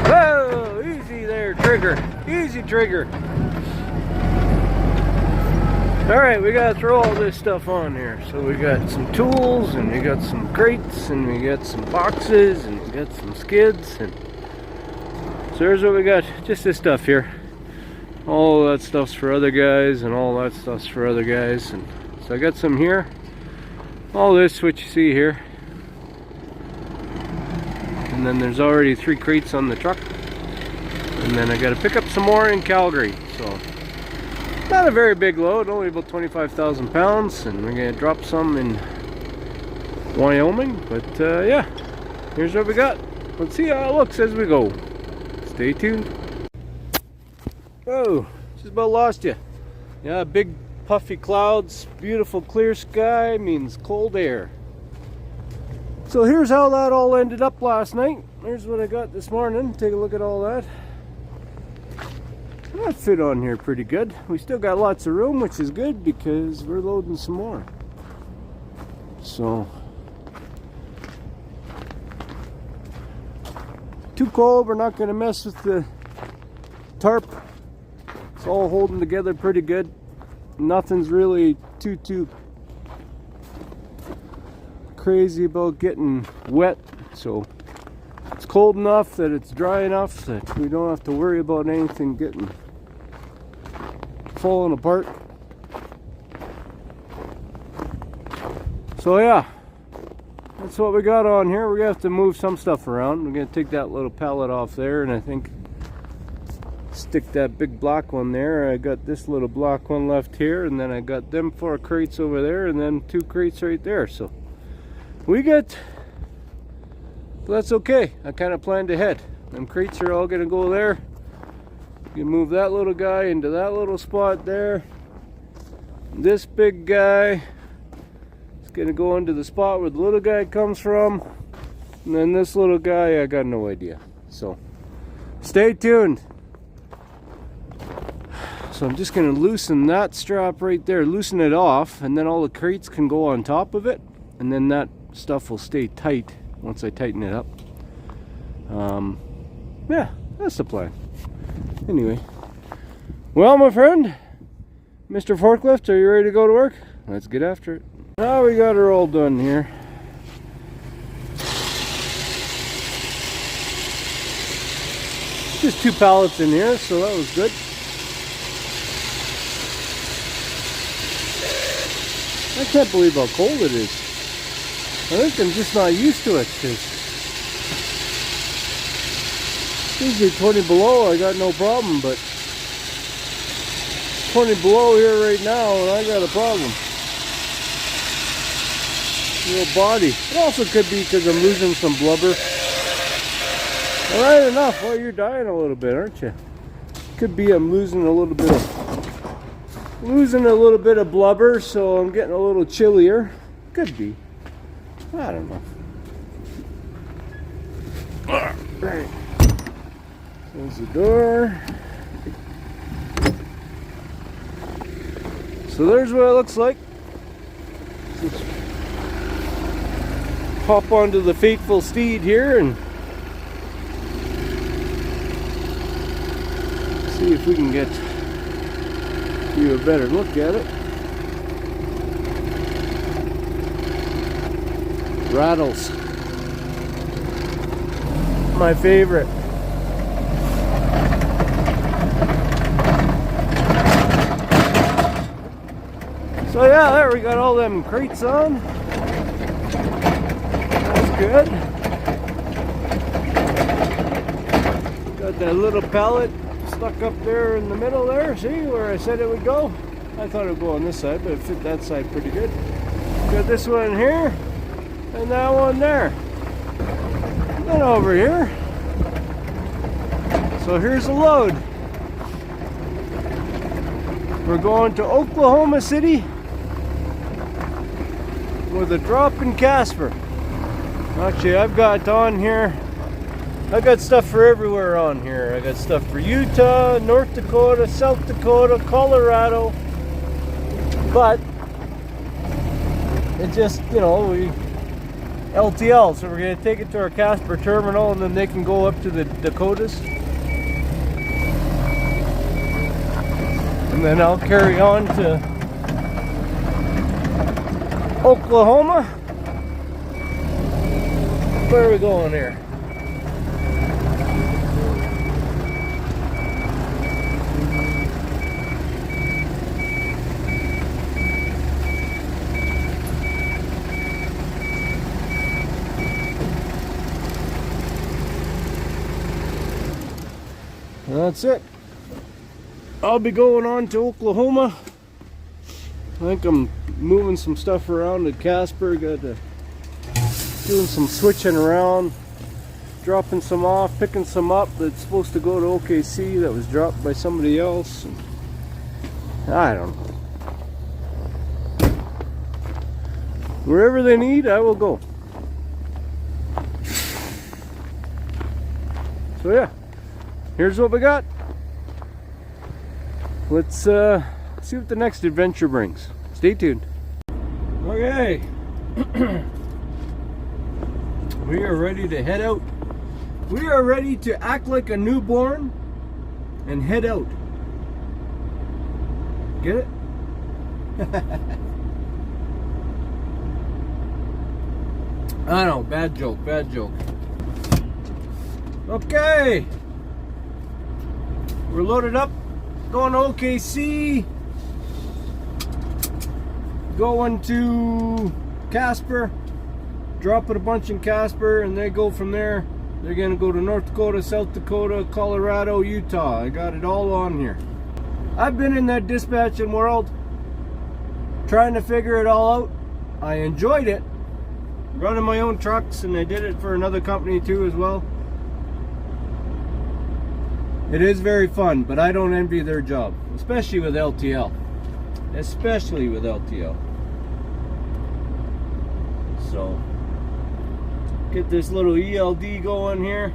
Whoa, easy there, trigger. Easy trigger. Alright, we gotta throw all this stuff on here. So we got some tools, and we got some crates, and we got some boxes, and we got some skids, and so here's what we got. Just this stuff here. All that stuff's for other guys, and all that stuff's for other guys. And so I got some here. All this, what you see here. And then there's already 3 crates on the truck. And then I gotta pick up some more in Calgary. So not a very big load, only about 25,000 pounds, and we're gonna drop some in Wyoming. But yeah, here's what we got. Let's see how it looks as we go. Stay tuned. Oh, just about lost you. Yeah, big puffy clouds, beautiful clear sky means cold air. So here's how that all ended up last night. Here's what I got this morning. Take a look at all that. That fit on here pretty good. We still got lots of room, which is good because we're loading some more. So too cold, we're not going to mess with the tarp. It's all holding together pretty good. Nothing's really too crazy about getting wet, so it's cold enough that it's dry enough that we don't have to worry about anything getting falling apart. So yeah, that's what we got on here. We're gonna have to move some stuff around. We're gonna take that little pallet off there, and I think stick that big black one there. I got this little black one left here, and then I got them 4 crates over there, and then 2 crates right there. So we get, but that's okay. I kind of planned ahead. Them crates are all gonna go there. You move that little guy into that little spot there. This big guy is gonna go into the spot where the little guy comes from, and then this little guy, I got no idea. So stay tuned. So I'm just going to loosen that strap right there, loosen it off, and then all the crates can go on top of it, and then that stuff will stay tight once I tighten it up. Yeah, that's the plan. Anyway, well, my friend, Mr. Forklift, are you ready to go to work? Let's get after it. Now we got her all done here. Just 2 pallets in here, so that was good. I can't believe how cold it is. I think I'm just not used to it, because usually 20 below I got no problem, but 20 below here right now and I got a problem. Real body. It also could be because I'm losing some blubber. Alright, enough. Well, you're dying a little bit, aren't you? Could be I'm losing a little bit of blubber, so I'm getting a little chillier. Could be. I don't know. Alright. There's the door. So there's what it looks like. Let's hop onto the faithful steed here and see if we can get you a better look at it. Rattles. My favorite. So yeah, there we got all them crates on. That's good. Got that little pallet stuck up there in the middle there. See where I said it would go? I thought it would go on this side, but it fit that side pretty good. Got this one here and that one there. And then over here. So here's the load. We're going to Oklahoma City with a drop in Casper. Actually, I've got on here, I got stuff for everywhere on here. I got stuff for Utah, North Dakota, South Dakota, Colorado. But it just, you know, we LTL, so we're going to take it to our Casper terminal, and then they can go up to the Dakotas. And then I'll carry on to Oklahoma. Where are we going here? That's it. I'll be going on to Oklahoma. I think I'm moving some stuff around at Casper. Got to doing some switching around, dropping some off, picking some up that's supposed to go to OKC that was dropped by somebody else. I don't know. Wherever they need, I will go. So yeah, here's what we got. Let's see what the next adventure brings. Stay tuned. Okay. We are ready to head out. We are ready to act like a newborn and head out. Get it? I know, bad joke, bad joke. Okay. We're loaded up. Going to OKC. Going to Casper. Dropping a bunch in Casper, and they go from there. They're going to go to North Dakota, South Dakota, Colorado, Utah. I got it all on here. I've been in that dispatching world trying to figure it all out. I enjoyed it. Running my own trucks, and I did it for another company too as well. It is very fun, but I don't envy their job, especially with LTL. Especially with LTL. So, get this little ELD going here.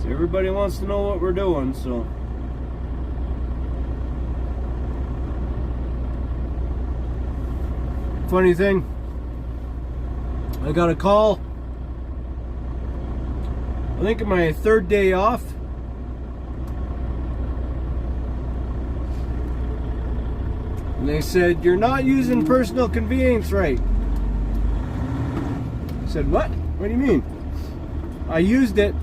So everybody wants to know what we're doing, so. Funny thing, I got a call, I think my third day off. And they said, "You're not using personal conveyance right." I said, "What? What do you mean?" I used it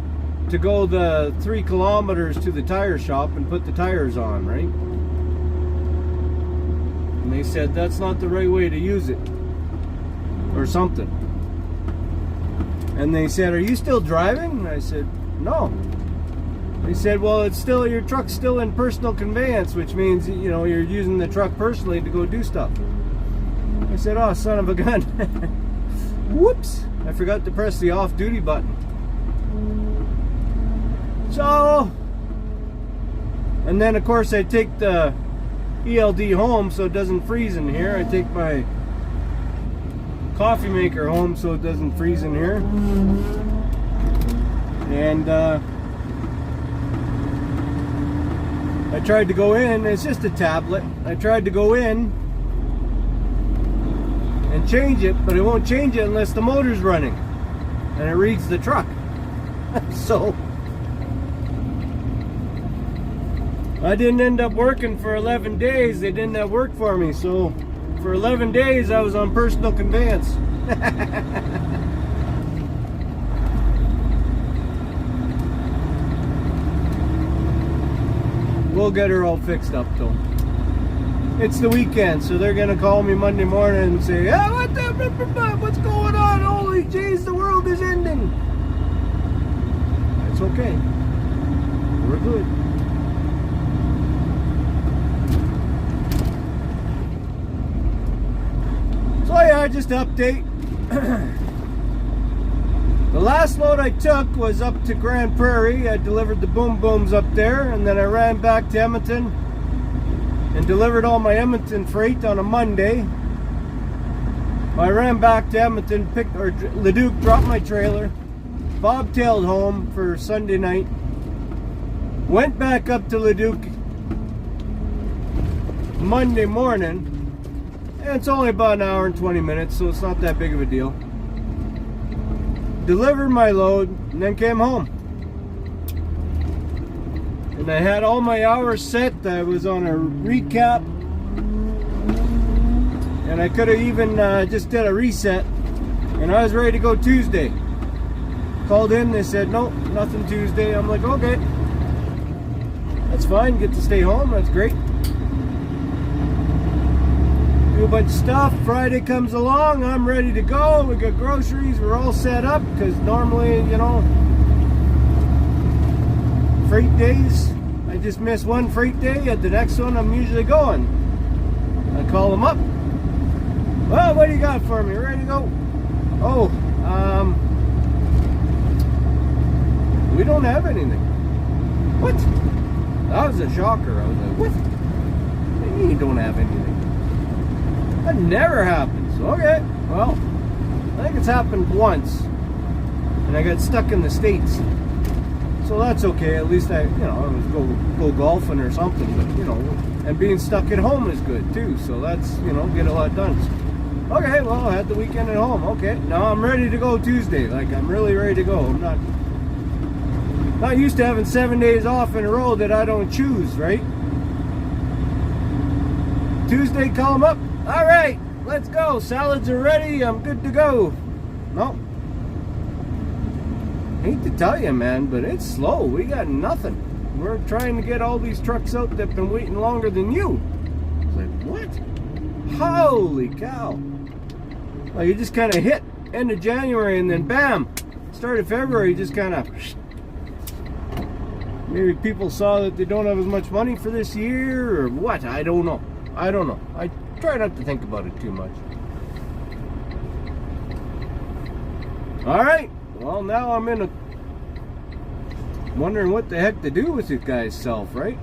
to go the 3 kilometers to the tire shop and put the tires on, right? And they said, "That's not the right way to use it," or something. And they said, "Are you still driving?" And I said, "No." They said, "Well, it's still, your truck's still in personal conveyance, which means, you know, you're using the truck personally to go do stuff." I said, "Oh, son of a gun." Whoops, I forgot to press the off-duty button. So, and then of course I take the ELD home so it doesn't freeze in here. I take my coffee maker home so it doesn't freeze in here. And I tried to go in, it's just a tablet. I tried to go in and change it, but it won't change it unless the motor's running and it reads the truck. So I didn't end up working for 11 days. They didn't have work for me, so for 11 days I was on personal conveyance. We'll get her all fixed up though. It's the weekend, so they're gonna call me Monday morning and say, "Ah, what's going on? Holy jeez, the world is ending." It's okay. We're good. So yeah, just update. The last load I took was up to Grand Prairie. I delivered the boom booms up there, and then I ran back to Edmonton and delivered all my Edmonton freight on a Monday. I ran back to Edmonton, Leduc, dropped my trailer, bobtailed home for Sunday night, went back up to Leduc, Monday morning, and it's only about an hour and 20 minutes, so it's not that big of a deal. Delivered my load and then came home. And I had all my hours set. I was on a recap, and I could have even just did a reset, and I was ready to go Tuesday. Called in, they said no, nothing Tuesday. I'm like, okay, that's fine, get to stay home, that's great. Do a bunch of stuff. Friday comes along, I'm ready to go. We got groceries, we're all set up, because normally, you know, freight days, I just miss one freight day. At the next one I'm usually going. I call them up. Well, what do you got for me? Ready to go? Oh, we don't have anything. What? That was a shocker. I was like, what? What do you mean you don't have anything? That never happens. Okay, well, I think it's happened once, and I got stuck in the States. So that's okay. At least I was go golfing or something. But and being stuck at home is good too. So that's get a lot done. Okay, well, I had the weekend at home. Okay, now I'm ready to go Tuesday. Like, I'm really ready to go. I'm not used to having 7 days off in a row that I don't choose, right? Tuesday, call them up. All right, let's go. Salads are ready. I'm good to go. No. Hate to tell you, man, but it's slow. We got nothing. We're trying to get all these trucks out that have been waiting longer than you. It's like, what? Holy cow. Well, you just kind of hit end of January, and then bam, start of February, just kind of... Maybe people saw that they don't have as much money for this year, or what? I don't know. I try not to think about it too much. Alright, well, now I'm wondering what the heck to do with this guy's self, right?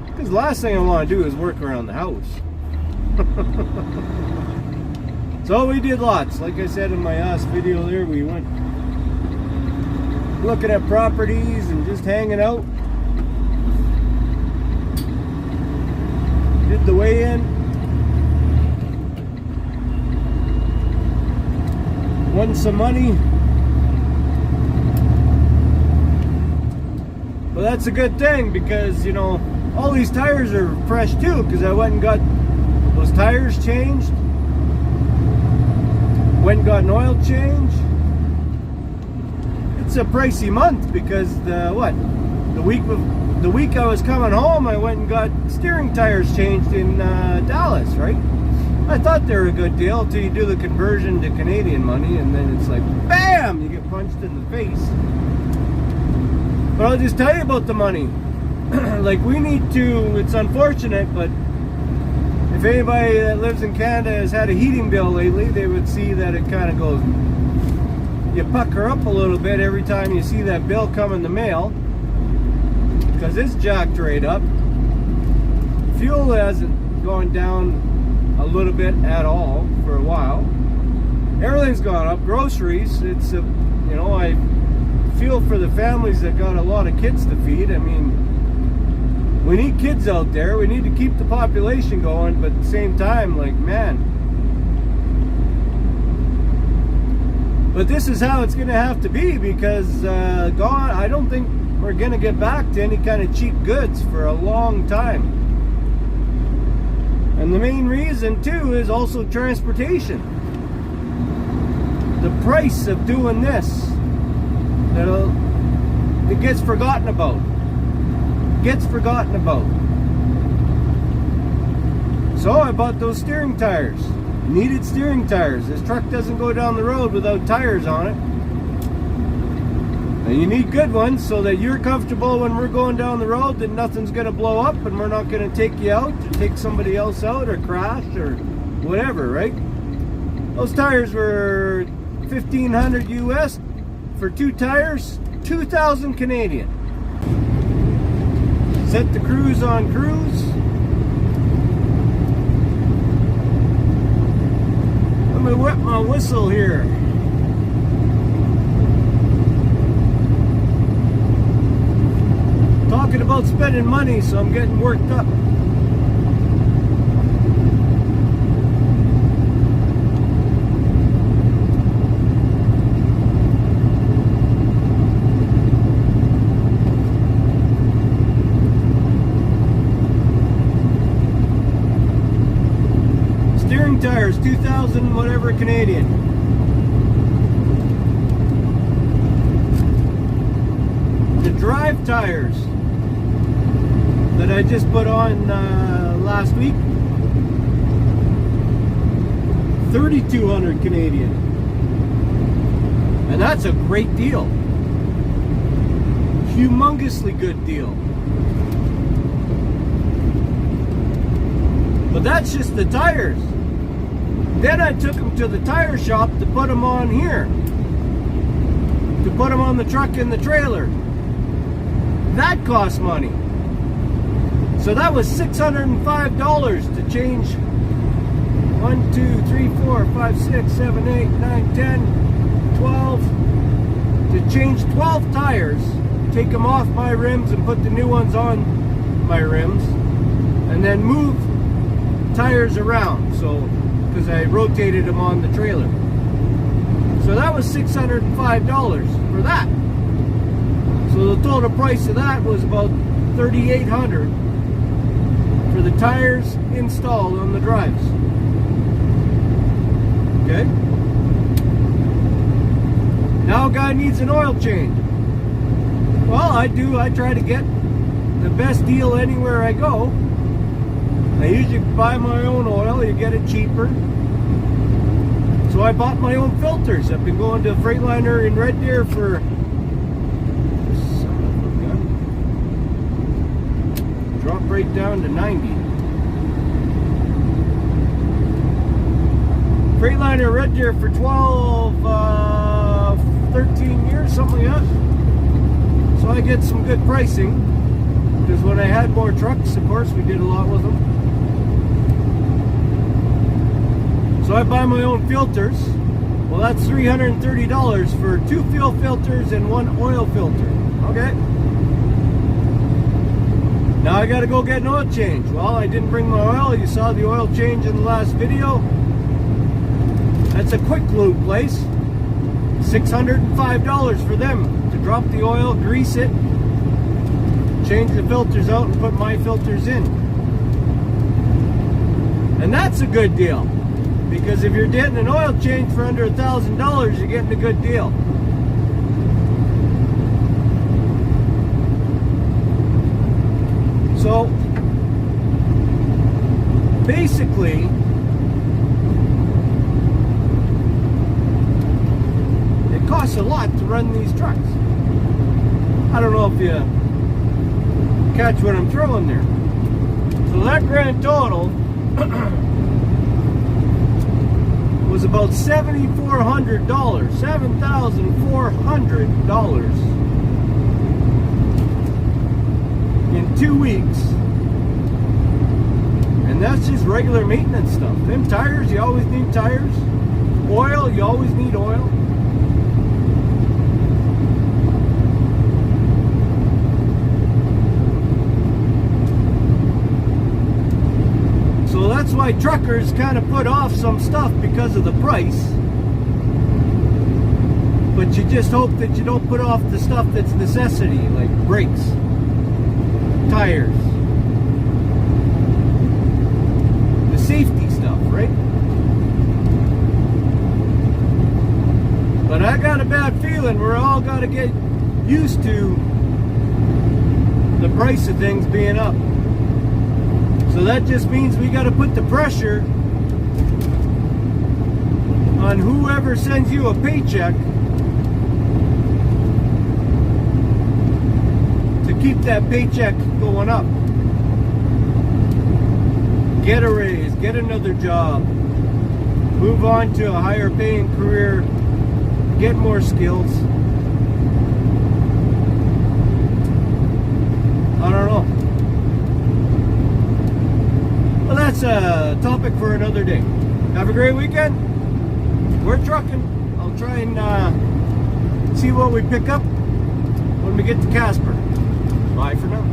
Because the last thing I want to do is work around the house. So we did lots. Like I said in my last video there, we went looking at properties and just hanging out. Did the weigh-in. Won some money. Well, that's a good thing, because all these tires are fresh too, because I went and got those tires changed. Went and got an oil change. It's a pricey month because the week I was coming home, I went and got steering tires changed in Dallas, right? I thought they were a good deal until you do the conversion to Canadian money, and then it's like, bam, you get punched in the face. But I'll just tell you about the money. Like, we need to, it's unfortunate, but if anybody that lives in Canada has had a heating bill lately, they would see that it kind of goes, you pucker up a little bit every time you see that bill come in the mail, because it's jacked right up. Fuel hasn't gone down a little bit at all for a while. Everything's gone up. Groceries, it's I feel for the families that got a lot of kids to feed. I mean, we need kids out there. We need to keep the population going, but at the same time, like, man. But this is how it's going to have to be, because I don't think we're going to get back to any kind of cheap goods for a long time. And the main reason, too, is also transportation. The price of doing this, it gets forgotten about. So I bought those steering tires. Needed steering tires. This truck doesn't go down the road without tires on it. And you need good ones so that you're comfortable when we're going down the road, that nothing's going to blow up and we're not going to take you out or take somebody else out or crash or whatever, right? Those tires were $1,500 US for 2 tires, 2,000 Canadian. Set the cruise on cruise. Let me wet my whistle here. Talking about spending money, so I'm getting worked up. 2,000 whatever Canadian. The drive tires that I just put on last week, 3,200 Canadian. And that's a great deal. Humongously good deal. But that's just the tires. Then I took them to the tire shop to put them on here. To put them on the truck and the trailer. That costs money. So that was $605 to change 1, 2, 3, 4, 5, 6, 7, 8, 9, 10, 12. To change 12 tires, take them off my rims and put the new ones on my rims, and then move tires around, so because I rotated them on the trailer. So that was $605 for that. So the total price of that was about $3,800 for the tires installed on the drives. Okay. Now a guy needs an oil change. Well, I try to get the best deal anywhere I go. I usually buy my own oil, you get it cheaper. So I bought my own filters. I've been going to Freightliner in Red Deer for drop right down to 90. Freightliner Red Deer for 13 years, something like that. So I get some good pricing. Because when I had more trucks, of course, we did a lot with them. So I buy my own filters. Well, that's $330 for 2 fuel filters and 1 oil filter. Okay. Now I gotta go get an oil change. Well, I didn't bring my oil. You saw the oil change in the last video. That's a quick lube place. $605 for them to drop the oil, grease it, change the filters out and put my filters in. And that's a good deal. Because if you're getting an oil change for under $1,000, you're getting a good deal. So, basically, it costs a lot to run these trucks. I don't know if you catch what I'm throwing there. So that grand total was about $7,400, $7,400 in 2 weeks. And that's just regular maintenance stuff. Them tires, you always need tires. Oil, you always need oil. So that's why truckers kind of put off some stuff because of the price. But you just hope that you don't put off the stuff that's necessity, like brakes, tires, the safety stuff, right? But I got a bad feeling we're all got to get used to the price of things being up. So that just means we got to put the pressure on whoever sends you a paycheck to keep that paycheck going up. Get a raise, get another job, move on to a higher paying career, get more skills. I don't know. Well, that's a topic for another day. Have a great weekend. We're trucking. I'll try and see what we pick up when we get to Casper. Bye for now.